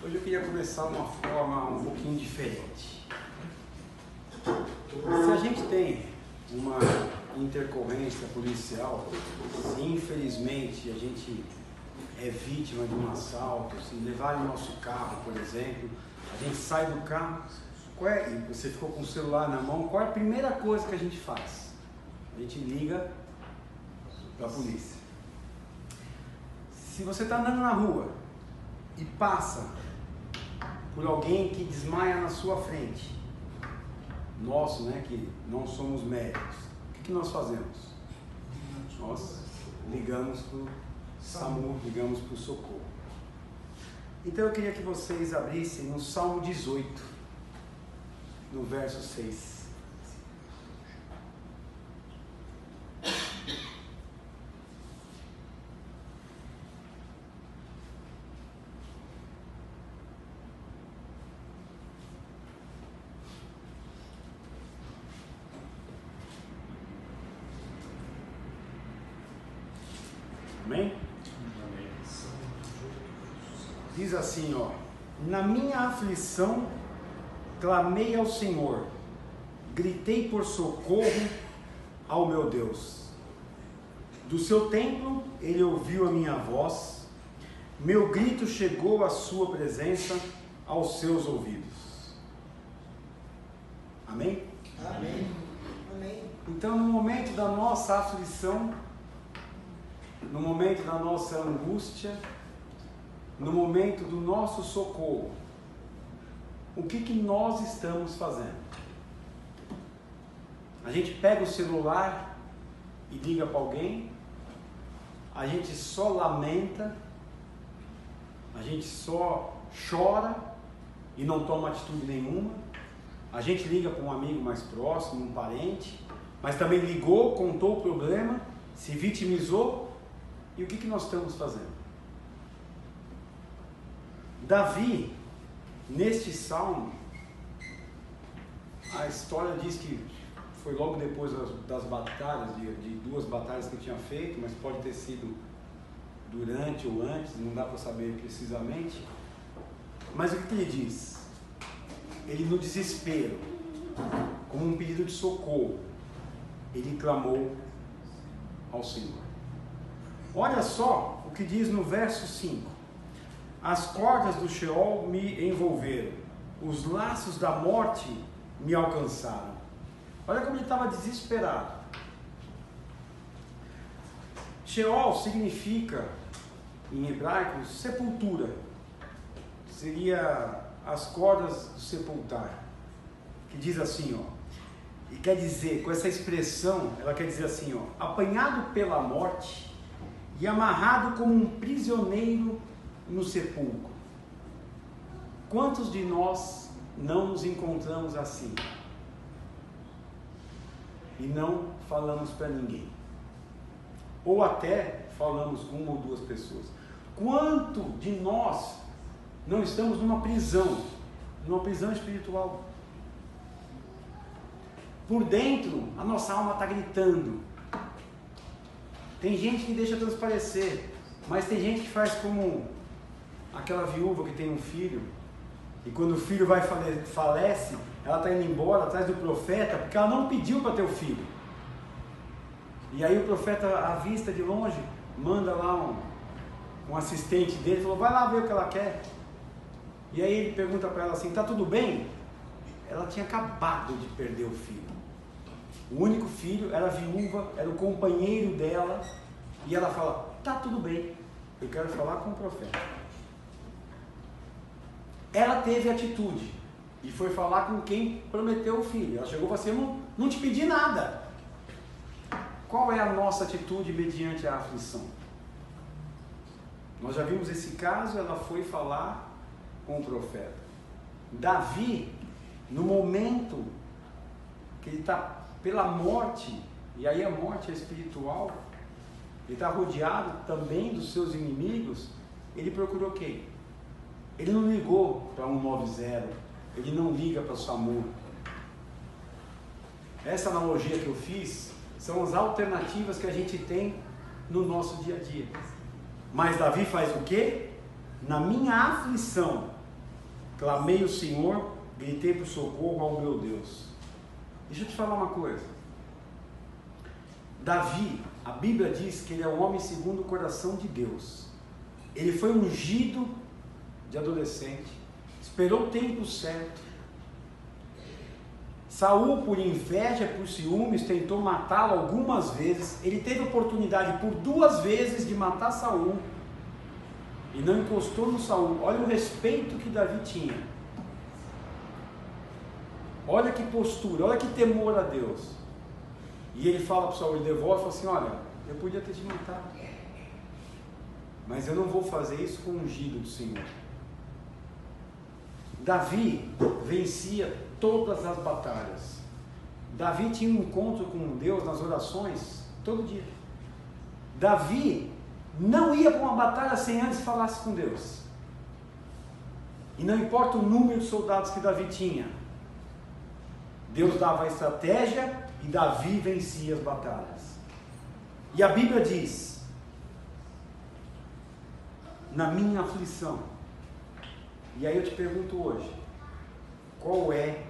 Hoje eu queria começar de uma forma um pouquinho diferente. Se a gente tem uma intercorrência policial, se infelizmente a gente é vítima de um assalto, se levarem o nosso carro, por exemplo, a gente sai do carro, e você ficou com o celular na mão, qual é a primeira coisa que a gente faz? A gente liga para a polícia. Se você está andando na rua e passa por alguém que desmaia na sua frente, nós, que não somos médicos, o que nós fazemos? Nós ligamos para o SAMU, ligamos para o socorro. Então eu queria que vocês abrissem no Salmo 18, no verso 6. Amém? Diz assim, na minha aflição clamei ao Senhor, gritei por socorro ao meu Deus. Do seu templo ele ouviu a minha voz, meu grito chegou à sua presença, aos seus ouvidos. Amém? Amém. Amém. Então, no momento da nossa aflição, no momento da nossa angústia, no momento do nosso socorro, o que nós estamos fazendo? A gente pega o celular e liga para alguém, a gente só lamenta, a gente só chora e não toma atitude nenhuma, a gente liga para um amigo mais próximo, um parente, mas também ligou, contou o problema, se vitimizou. E o que nós estamos fazendo? Davi, neste salmo, a história diz que foi logo depois das batalhas, de duas batalhas que ele tinha feito, mas pode ter sido durante ou antes, não dá para saber precisamente. Mas o que ele diz? Ele, no desespero, como um pedido de socorro, ele clamou ao Senhor. Olha só o que diz no verso 5. As cordas do Sheol me envolveram, os laços da morte me alcançaram. Olha como ele estava desesperado. Sheol significa, em hebraico, sepultura. Seria as cordas do sepultar. Que diz assim, e quer dizer, com essa expressão, ela quer dizer assim, apanhado pela morte e amarrado como um prisioneiro no sepulcro. Quantos de nós não nos encontramos assim? E não falamos para ninguém? Ou até falamos com uma ou duas pessoas. Quanto de nós não estamos numa prisão espiritual? Por dentro, a nossa alma está gritando. Tem gente que deixa transparecer, mas tem gente que faz como aquela viúva que tem um filho, e quando o filho falece, ela está indo embora atrás do profeta, porque ela não pediu para ter o filho. E aí o profeta avista de longe, manda lá um assistente dele, falou, vai lá ver o que ela quer. E aí ele pergunta para ela assim, tá tudo bem? Ela tinha acabado de perder o filho. O único filho, era viúva, era o companheiro dela, e ela fala, tá tudo bem, eu quero falar com o profeta. Ela teve atitude, e foi falar com quem prometeu o filho. Ela chegou e falou assim, não te pedi nada. Qual é a nossa atitude mediante a aflição? Nós já vimos esse caso, ela foi falar com o profeta. Davi, no momento que ele está pela morte, e aí a morte é espiritual, ele está rodeado também dos seus inimigos, ele procurou quem? Ele não ligou para 190, ele não liga para o SAMU. Essa analogia que eu fiz são as alternativas que a gente tem no nosso dia a dia. Mas Davi faz o quê? Na minha aflição, clamei ao Senhor, gritei por socorro ao meu Deus. Deixa eu te falar uma coisa. Davi, a Bíblia diz que ele é um homem segundo o coração de Deus. Ele foi ungido de adolescente, esperou o tempo certo. Saul, por inveja, por ciúmes, tentou matá-lo algumas vezes. Ele teve oportunidade por 2 vezes de matar Saul e não encostou no Saul. Olha o respeito que Davi tinha. Olha que postura, olha que temor a Deus. E ele fala para Saul, ele devolve e fala assim: olha, eu podia ter te matado, mas eu não vou fazer isso com o ungido do Senhor. Davi vencia todas as batalhas. Davi tinha um encontro com Deus nas orações todo dia. Davi não ia para uma batalha sem antes falasse com Deus. E não importa o número de soldados que Davi tinha, Deus dava a estratégia e Davi vencia as batalhas. E a Bíblia diz: na minha aflição. E aí eu te pergunto hoje, qual é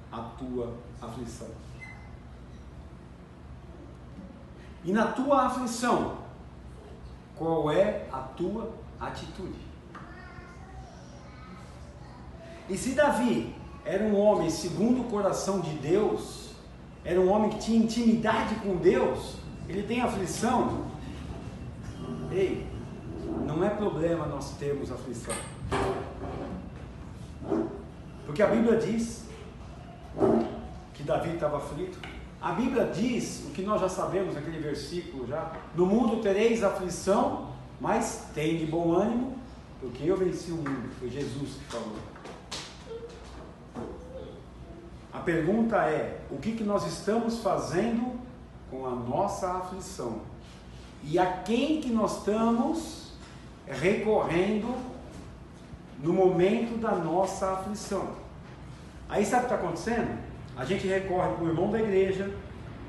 a tua aflição? E na tua aflição, qual é a tua atitude? E se Davi era um homem segundo o coração de Deus, era um homem que tinha intimidade com Deus, ele tem aflição. Ei, não é problema nós termos aflição, porque a Bíblia diz que Davi estava aflito. A Bíblia diz o que nós já sabemos naquele versículo já: no mundo tereis aflição, mas tem de bom ânimo, porque eu venci o mundo. Foi Jesus que falou. A pergunta é: o que nós estamos fazendo com a nossa aflição? E a quem que nós estamos recorrendo no momento da nossa aflição? Aí sabe o que está acontecendo? A gente recorre para o irmão da igreja,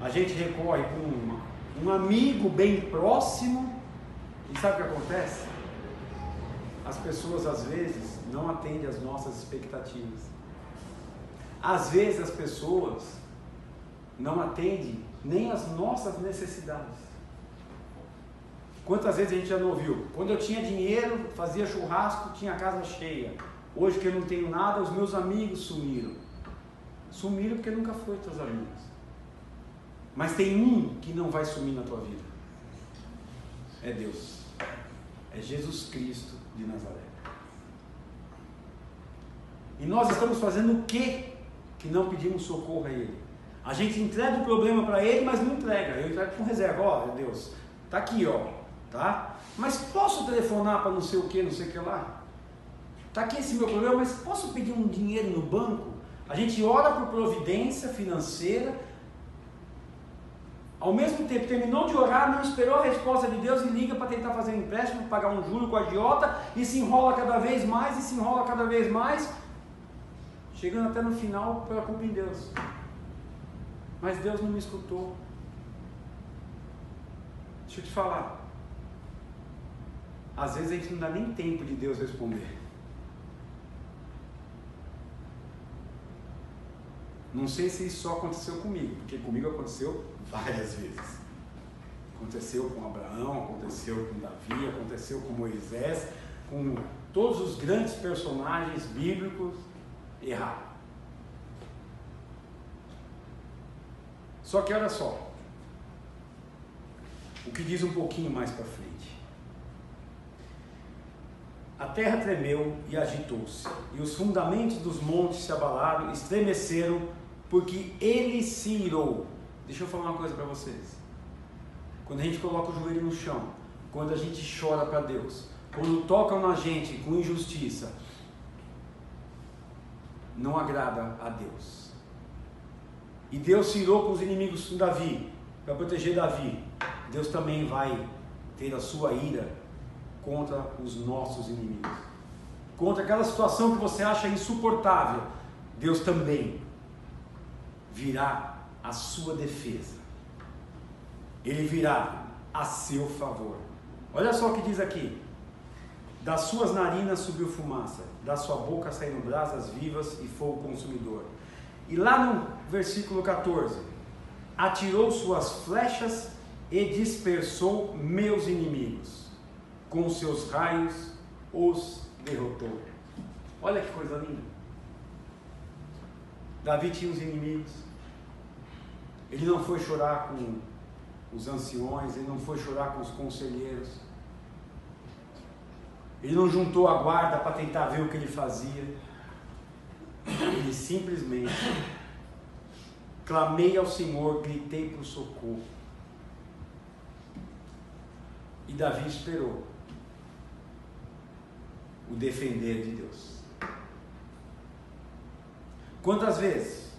a gente recorre para um amigo bem próximo, e sabe o que acontece? As pessoas às vezes não atendem às nossas expectativas. Às vezes as pessoas não atendem nem às nossas necessidades. Quantas vezes a gente já não ouviu? Quando eu tinha dinheiro, fazia churrasco, tinha a casa cheia. Hoje que eu não tenho nada, os meus amigos sumiram. Sumiram porque nunca foram teus amigos. Mas tem um que não vai sumir na tua vida. É Deus. É Jesus Cristo de Nazaré. E nós estamos fazendo o quê que não pedimos socorro a Ele? A gente entrega o problema para Ele, mas não entrega. Eu entrego com reserva. Ó, Deus, está aqui, ó. Tá? Mas posso telefonar para não sei o que, não sei o que lá? Está aqui esse meu problema, mas posso pedir um dinheiro no banco? A gente ora por providência financeira, ao mesmo tempo terminou de orar, não esperou a resposta de Deus e liga para tentar fazer um empréstimo, pagar um juro com a agiota, e se enrola cada vez mais, e se enrola cada vez mais, chegando até no final pela culpa em Deus. Mas Deus não me escutou. Deixa eu te falar, às vezes a gente não dá nem tempo de Deus responder. Não sei se isso só aconteceu comigo, porque comigo aconteceu várias vezes. Aconteceu com Abraão, aconteceu com Davi, aconteceu com Moisés, com todos os grandes personagens bíblicos. Erraram. Só que olha só, o que diz um pouquinho mais para frente. A terra tremeu e agitou-se, e os fundamentos dos montes se abalaram, estremeceram, porque ele se irou. Deixa eu falar uma coisa para vocês. Quando a gente coloca o joelho no chão, quando a gente chora para Deus, quando tocam na gente com injustiça, não agrada a Deus. E Deus se irou com os inimigos de Davi, para proteger Davi. Deus também vai ter a sua ira contra os nossos inimigos. Contra aquela situação que você acha insuportável, Deus também virá a sua defesa. Ele virá a seu favor. Olha só o que diz aqui. Das suas narinas subiu fumaça, da sua boca saíram brasas vivas e fogo consumidor. E lá no versículo 14, atirou suas flechas e dispersou meus inimigos, com seus raios os derrotou. Olha que coisa linda. Davi tinha os inimigos, ele não foi chorar com os anciões, ele não foi chorar com os conselheiros, ele não juntou a guarda para tentar ver o que ele fazia, ele simplesmente clamei ao Senhor, gritei por socorro. E Davi esperou o defender de Deus. Quantas vezes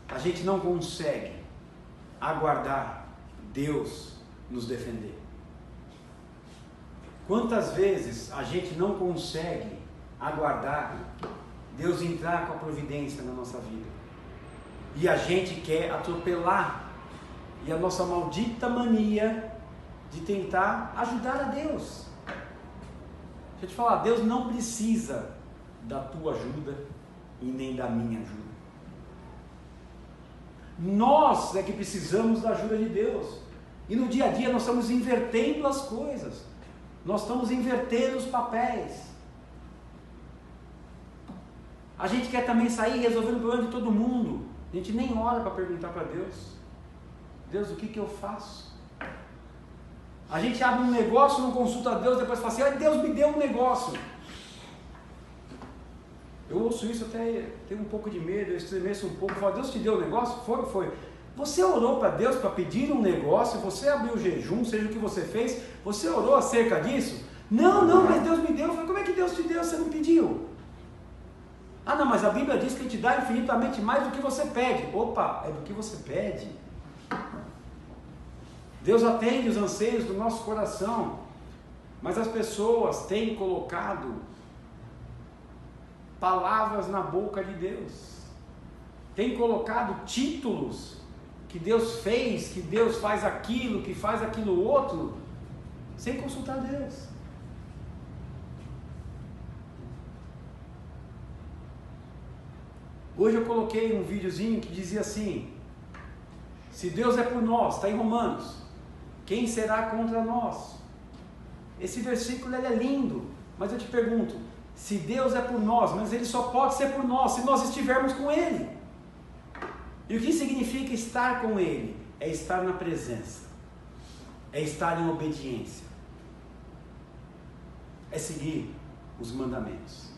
a gente não consegue aguardar Deus nos defender? Quantas vezes a gente não consegue aguardar Deus entrar com a providência na nossa vida? E a gente quer atropelar. E a nossa maldita mania de tentar ajudar a Deus. Deixa eu te falar, Deus não precisa da tua ajuda e nem da minha ajuda. Nós é que precisamos da ajuda de Deus. E no dia a dia nós estamos invertendo as coisas. Nós estamos invertendo os papéis. A gente quer também sair resolvendo o problema de todo mundo. A gente nem ora para perguntar para Deus: Deus, o que eu faço? A gente abre um negócio, não consulta a Deus, depois fala assim: Deus me deu um negócio. Eu ouço isso, até tenho um pouco de medo, eu estremeço um pouco, falo: Deus te deu um negócio? Foi. Você orou para Deus para pedir um negócio, você abriu jejum, seja o que você fez, você orou acerca disso? Não, mas Deus me deu. Eu falei: como é que Deus te deu, você não pediu? Ah não, mas a Bíblia diz que Ele te dá infinitamente mais do que você pede. Opa, é do que você pede. Deus atende os anseios do nosso coração, mas as pessoas têm colocado palavras na boca de Deus, têm colocado títulos que Deus fez, que Deus faz aquilo, que faz aquilo outro, sem consultar Deus. Hoje eu coloquei um videozinho que dizia assim: se Deus é por nós, está em Romanos, quem será contra nós? Esse versículo ele é lindo, mas eu te pergunto, se Deus é por nós, mas Ele só pode ser por nós se nós estivermos com Ele. E o que significa estar com Ele? É estar na presença, é estar em obediência, é seguir os mandamentos,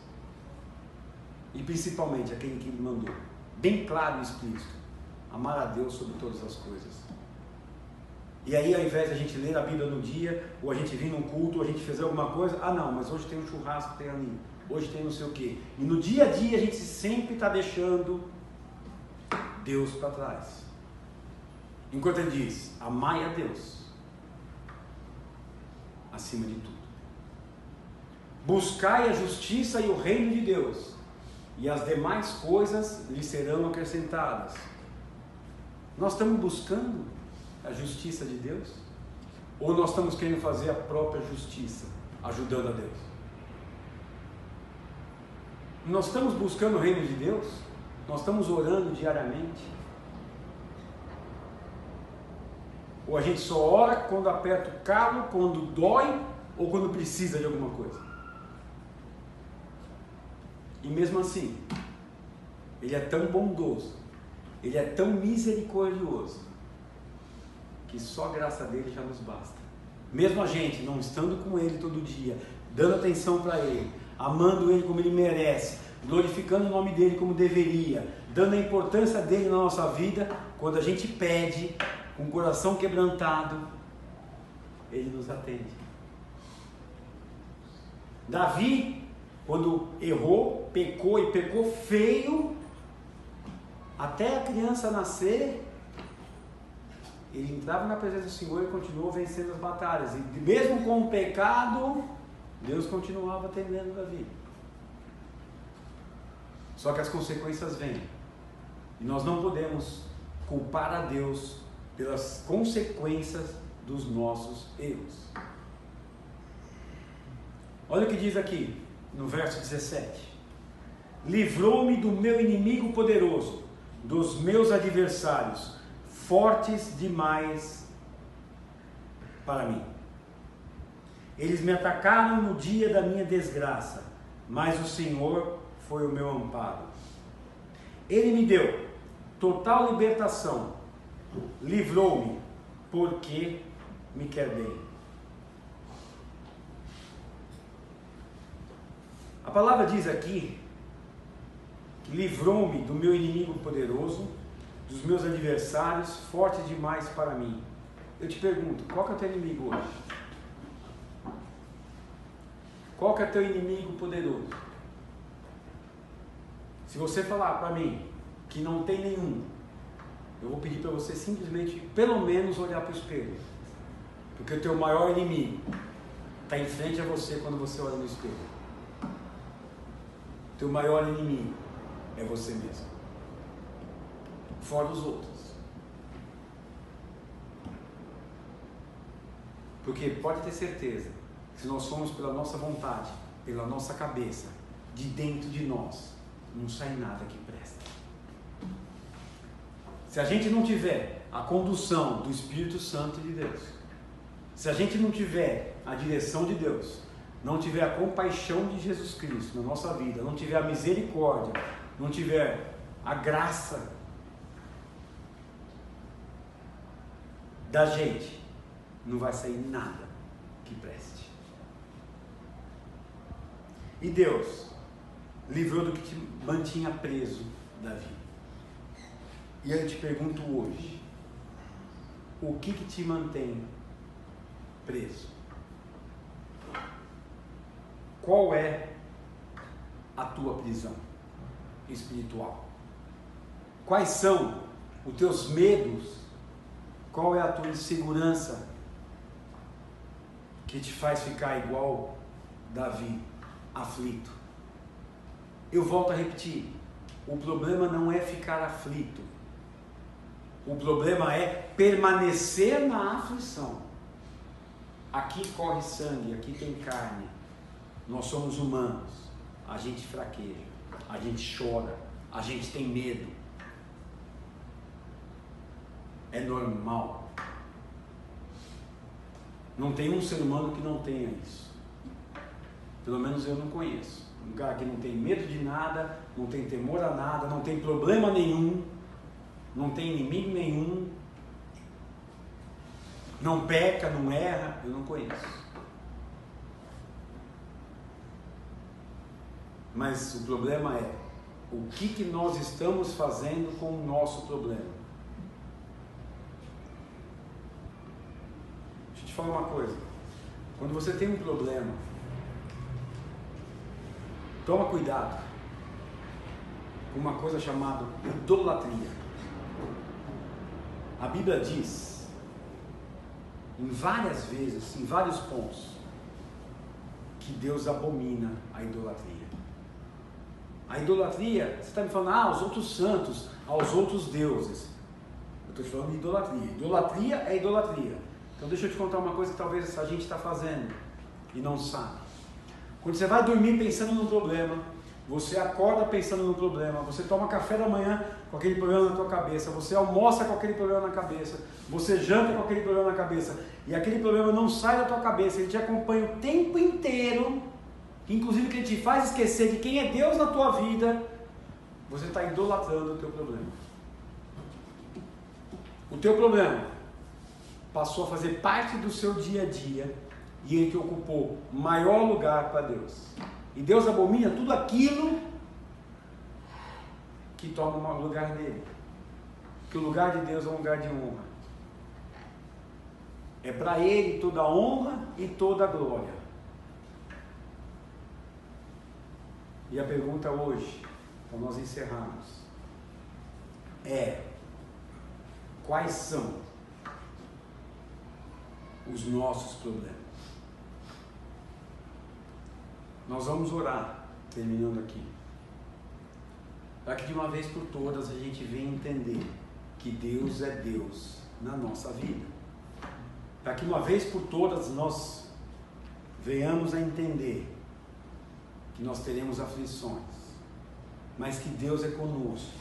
e principalmente aquele que Ele mandou, bem claro e explícito: amar a Deus sobre todas as coisas. E aí, ao invés de a gente ler a Bíblia no dia, ou a gente vir num culto, ou a gente fazer alguma coisa, não, mas hoje tem um churrasco, tem ali, hoje tem não sei o quê. E no dia a dia a gente sempre está deixando Deus para trás. Enquanto Ele diz: amai a Deus acima de tudo. Buscai a justiça e o reino de Deus, e as demais coisas lhe serão acrescentadas. Nós estamos buscando a justiça de Deus? Ou nós estamos querendo fazer a própria justiça, ajudando a Deus? Nós estamos buscando o reino de Deus? Nós estamos orando diariamente? Ou a gente só ora quando aperta o calo, quando dói, ou quando precisa de alguma coisa? E mesmo assim, Ele é tão bondoso, Ele é tão misericordioso, que só a graça dele já nos basta. Mesmo a gente não estando com Ele todo dia, dando atenção para Ele, amando Ele como Ele merece, glorificando o nome dEle como deveria, dando a importância dEle na nossa vida, quando a gente pede, com o coração quebrantado, Ele nos atende. Davi, quando errou, pecou e pecou feio, até a criança nascer, ele entrava na presença do Senhor e continuou vencendo as batalhas. E mesmo com o pecado, Deus continuava atendendo Davi. Só que as consequências vêm. E nós não podemos culpar a Deus pelas consequências dos nossos erros. Olha o que diz aqui, no verso 17. Livrou-me do meu inimigo poderoso, dos meus adversários, fortes demais para mim. Eles me atacaram no dia da minha desgraça, mas o Senhor foi o meu amparo. Ele me deu total libertação, livrou-me, porque me quer bem. A palavra diz aqui que livrou-me do meu inimigo poderoso, dos meus adversários, forte demais para mim. Eu te pergunto, qual que é o teu inimigo hoje? Qual que é o teu inimigo poderoso? Se você falar para mim que não tem nenhum, eu vou pedir para você simplesmente, pelo menos, olhar para o espelho. Porque o teu maior inimigo está em frente a você quando você olha no espelho. O teu maior inimigo é você mesmo, fora os outros. Porque pode ter certeza, se nós somos pela nossa vontade, pela nossa cabeça, de dentro de nós, não sai nada que presta. Se a gente não tiver a condução do Espírito Santo de Deus, se a gente não tiver a direção de Deus, não tiver a compaixão de Jesus Cristo na nossa vida, não tiver a misericórdia, não tiver a graça da gente, não vai sair nada que preste. E Deus livrou do que te mantinha preso, Davi. E eu te pergunto hoje, o que te mantém preso? Qual é a tua prisão espiritual? Quais são os teus medos? Qual é a tua insegurança que te faz ficar igual Davi, aflito? Eu volto a repetir, o problema não é ficar aflito, o problema é permanecer na aflição. Aqui corre sangue, aqui tem carne, nós somos humanos, a gente fraqueja, a gente chora, a gente tem medo, é normal. Não tem um ser humano que não tenha isso, pelo menos eu não conheço. Um cara que não tem medo de nada, não tem temor a nada, não tem problema nenhum, não tem inimigo nenhum, não peca, não erra, eu não conheço. Mas o problema é, o que nós estamos fazendo com o nosso problema? Deixa eu te falar uma coisa, quando você tem um problema, toma cuidado com uma coisa chamada idolatria. A Bíblia diz, em várias vezes, em vários pontos, que Deus abomina a idolatria. A idolatria, você está me falando, aos outros santos, aos outros deuses. Eu estou falando de idolatria. Idolatria é idolatria. Então deixa eu te contar uma coisa que talvez a gente está fazendo e não sabe. Quando você vai dormir pensando no problema, você acorda pensando no problema, você toma café da manhã com aquele problema na tua cabeça, você almoça com aquele problema na cabeça, você janta com aquele problema na cabeça, e aquele problema não sai da tua cabeça, ele te acompanha o tempo inteiro, inclusive que ele te faz esquecer de quem é Deus na tua vida, você está idolatrando o teu problema. O teu problema passou a fazer parte do seu dia a dia, e ele te ocupou maior lugar para Deus. E Deus abomina tudo aquilo que toma o lugar dele. Que o lugar de Deus é um lugar de honra. É para ele toda a honra e toda a glória. E a pergunta hoje, para nós encerrarmos, é: quais são os nossos problemas? Nós vamos orar, terminando aqui, para que de uma vez por todas a gente venha entender que Deus é Deus na nossa vida. Para que uma vez por todas nós venhamos a entender que nós teremos aflições, mas que Deus é conosco,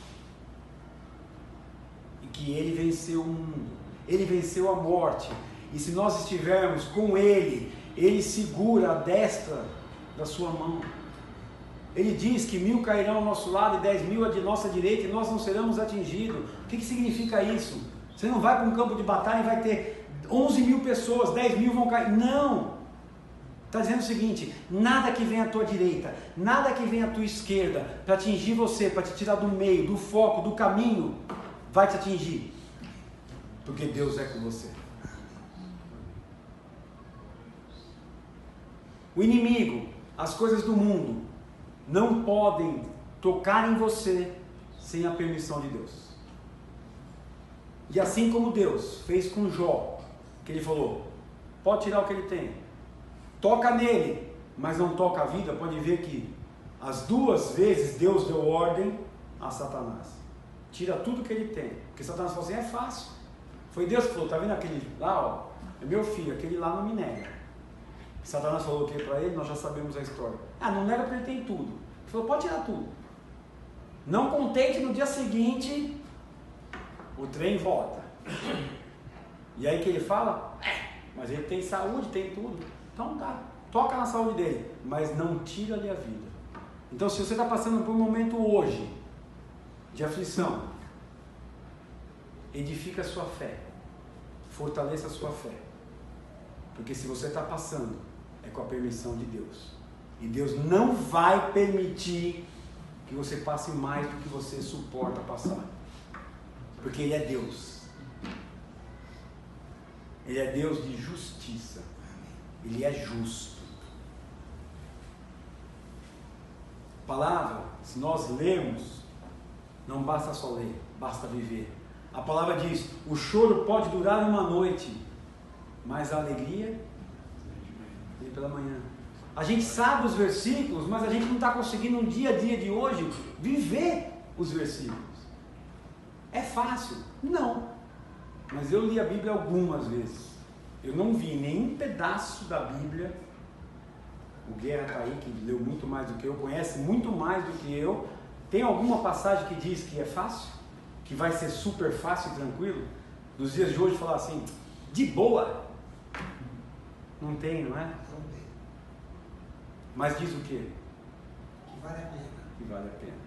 e que Ele venceu o mundo, Ele venceu a morte, e se nós estivermos com Ele, Ele segura a destra da sua mão. Ele diz que 1000 cairão ao nosso lado e 10.000 à nossa direita, e nós não seremos atingidos. O que significa isso? Você não vai para um campo de batalha e vai ter 11.000 pessoas, 10.000 vão cair. Não! Está dizendo o seguinte: nada que vem à tua direita, nada que vem à tua esquerda, para atingir você, para te tirar do meio, do foco, do caminho, vai te atingir. Porque Deus é com você. O inimigo, as coisas do mundo, não podem tocar em você sem a permissão de Deus. E assim como Deus fez com Jó, que ele falou, pode tirar o que ele tem, toca nele, mas não toca a vida. Pode ver que as 2 vezes Deus deu ordem a Satanás, tira tudo que ele tem, porque Satanás falou assim, é fácil, foi Deus que falou, tá vendo aquele lá, ó, é meu filho, aquele lá não me nega. Satanás falou o que para ele? Nós já sabemos a história. Não nega porque ele tem tudo. Ele falou, pode tirar tudo. Não contente, no dia seguinte o trem volta. E aí que ele fala, mas ele tem saúde, tem tudo. Então tá, toca na saúde dele, mas não tira-lhe a vida. Então se você está passando por um momento hoje de aflição, edifica a sua fé, fortaleça a sua fé. Porque se você está passando, é com a permissão de Deus. E Deus não vai permitir que você passe mais do que você suporta passar. Porque Ele é Deus. Ele é Deus de justiça. Ele é justo. A palavra, se nós lermos, não basta só ler, basta viver. A palavra diz, o choro pode durar uma noite, mas a alegria vem pela manhã. A gente sabe os versículos, mas a gente não está conseguindo no dia a dia de hoje viver os versículos. É fácil? Não. Mas eu li a Bíblia algumas vezes. Eu não vi nenhum pedaço da Bíblia. O Guerra está aí, que leu muito mais do que eu, conhece muito mais do que eu. Tem alguma passagem que diz que é fácil? Que vai ser super fácil e tranquilo? Nos dias de hoje falar assim, de boa? Não tem, não é? Não tem. Mas diz o quê? Que vale a pena. Que vale a pena.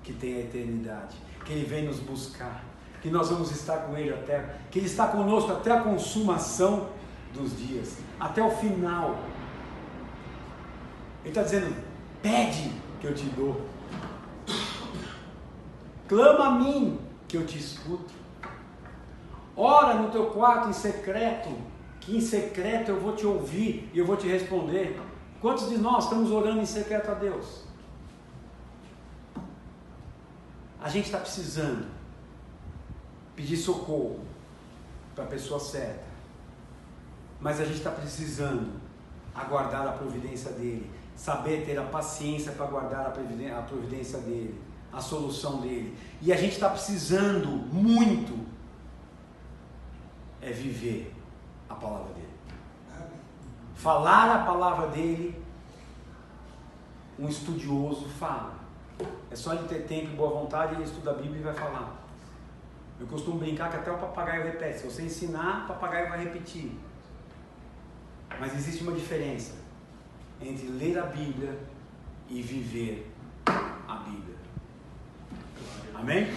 Que tem a eternidade. Que Ele vem nos buscar. Que nós vamos estar com Ele até... Que Ele está conosco até a consumação dos dias. Até o final. Ele está dizendo, pede que eu te dou. Clama a mim que eu te escuto. Ora no teu quarto em secreto, que em secreto eu vou te ouvir e eu vou te responder. Quantos de nós estamos orando em secreto a Deus? A gente está precisando pedir socorro para a pessoa certa, mas a gente está precisando aguardar a providência dEle, saber ter a paciência para aguardar a providência dEle, a solução dEle. E a gente está precisando muito viver a palavra dEle. Falar a palavra dEle, um estudioso fala. É só ele ter tempo e boa vontade, ele estuda a Bíblia e vai falar. Eu costumo brincar que até o papagaio repete. Se você ensinar, o papagaio vai repetir. Mas existe uma diferença entre ler a Bíblia e viver a Bíblia. Amém?